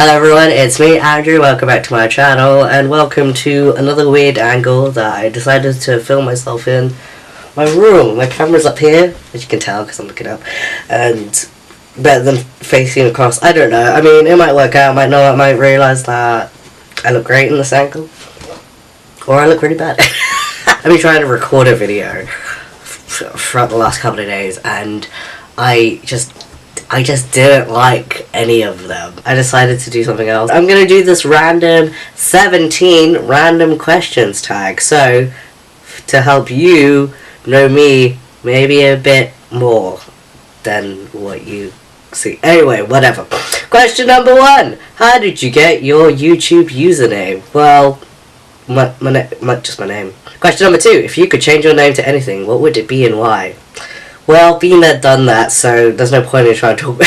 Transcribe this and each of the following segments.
Hello everyone, it's me, Andrew. Welcome back to my channel, and welcome to another weird angle that I decided to film myself in my room. My camera's up here, as you can tell because I'm looking up, and better than facing across. I don't know. I mean, it might work out, might not. I might realise that I look great in this angle, or I look really bad. I've been trying to record a video throughout the last couple of days, and I just didn't like any of them. I decided to do something else. I'm gonna do this random 17 random questions tag. So, to help you know me maybe a bit more than what you see. Anyway, whatever. Question number 1. How did you get your YouTube username? Well, just my name. Question number 2. If you could change your name to anything, what would it be and why? Well, been there, done that, so there's no point in trying to talk.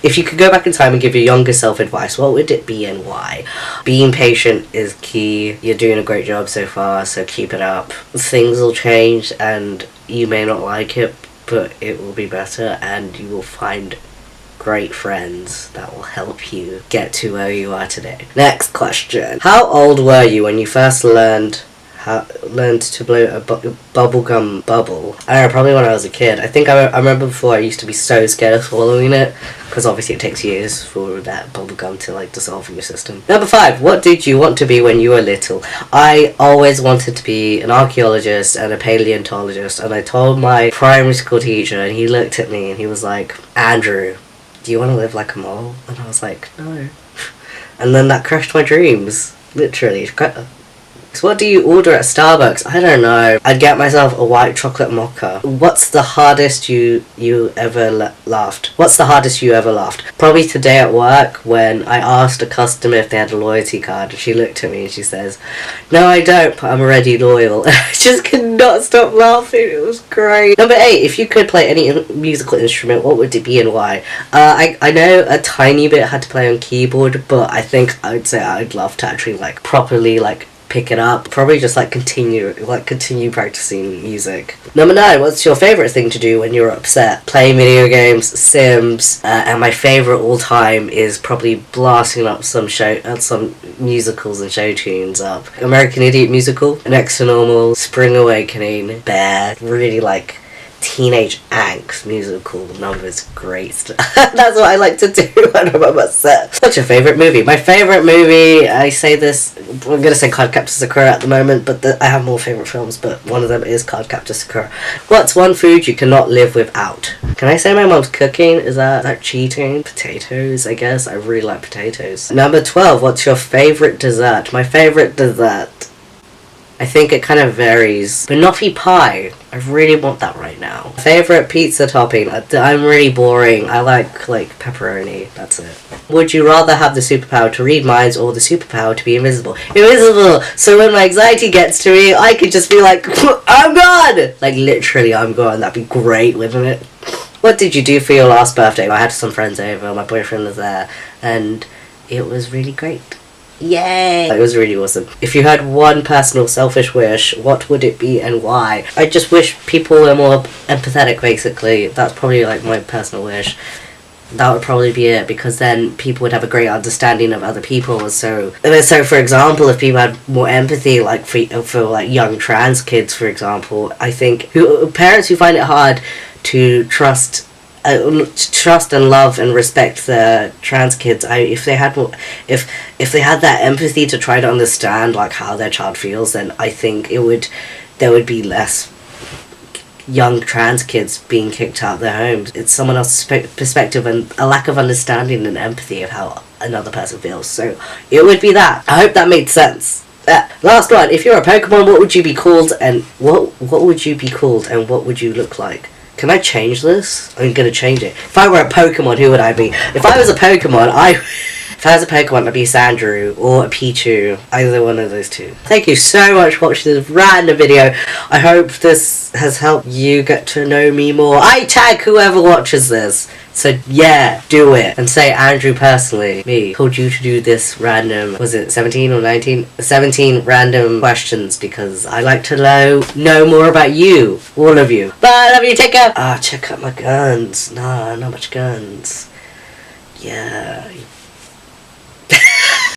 If you could go back in time and give your younger self advice, what would it be and why? Being patient is key. You're doing a great job so far, so keep it up. Things will change and you may not like it, but it will be better and you will find great friends that will help you get to where you are today. Next question. How old were you when you first learned to blow a bubblegum bubble? I don't know, probably when I was a kid. I think I remember before I used to be so scared of swallowing it, because obviously it takes years for that bubblegum to dissolve in your system. Number 5, what did you want to be when you were little? I always wanted to be an archaeologist and a paleontologist, and I told my primary school teacher, and he looked at me and he was like, Andrew, do you want to live like a mole? And I was like, no. And then that crushed my dreams, literally. So what do you order at Starbucks? I don't know. I'd get myself a white chocolate mocha. What's the hardest you ever laughed? What's the hardest you ever laughed? Probably today at work when I asked a customer if they had a loyalty card, and she looked at me and she says, no I don't, but I'm already loyal. I just could not stop laughing. It was great. Number 8, if you could play any musical instrument, what would it be and why? I know a tiny bit how to play on keyboard, but I think I would say I'd love to actually properly pick it up. Probably just continue practicing music. Number 9, what's your favourite thing to do when you're upset? Playing video games, Sims, and my favourite all time is probably blasting up some musicals and show tunes up. American Idiot Musical, Next to Normal, Spring Awakening, Bear, really teenage angst musical numbers, great stuff. That's what I like to do when I'm upset. What's your favourite movie? My favourite movie, I say this, I'm going to say Cardcaptor Sakura at the moment, but I have more favourite films, but one of them is Cardcaptor Sakura. What's one food you cannot live without? Can I say my mom's cooking? Is that cheating? Potatoes, I guess. I really like potatoes. Number 12, what's your favourite dessert? My favourite dessert, I think it kind of varies. Banoffee pie. I really want that right now. Favorite pizza topping. I'm really boring. I like pepperoni. That's it. Would you rather have the superpower to read minds or the superpower to be invisible? Invisible! So when my anxiety gets to me, I could just be like, I'm gone! Literally, I'm gone. That'd be great, wouldn't it? What did you do for your last birthday? I had some friends over. My boyfriend was there. And it was really great. Yay! It was really awesome. If you had one personal selfish wish, what would it be and why? I just wish people were more empathetic, basically. That's probably my personal wish. That would probably be it, because then people would have a great understanding of other people. So for example, if people had more empathy, for young trans kids, for example, I think parents who find it hard to trust and love and respect the trans kids, if they had that empathy to try to understand how their child feels, then I think there would be less young trans kids being kicked out of their homes. It's someone else's perspective and a lack of understanding and empathy of how another person feels. So it would be that. I hope that made sense. Last one. If you're a Pokemon, what would you be called, and what would you be called, and what would you look like? Can I change this? I'm gonna change it. If I were a Pokemon, who would I be? If I was a Pokemon, I'd be Sandrew or a Pichu. Either one of those two. Thank you so much for watching this random video. I hope this has helped you get to know me more. I tag whoever watches this. So yeah, do it. And say Andrew personally, me, told you to do this random, was it 17 or 19? 17 random questions, because I like to know more about you. All of you. Bye, love you, take care. Check out my guns. Nah, not much guns. Yeah.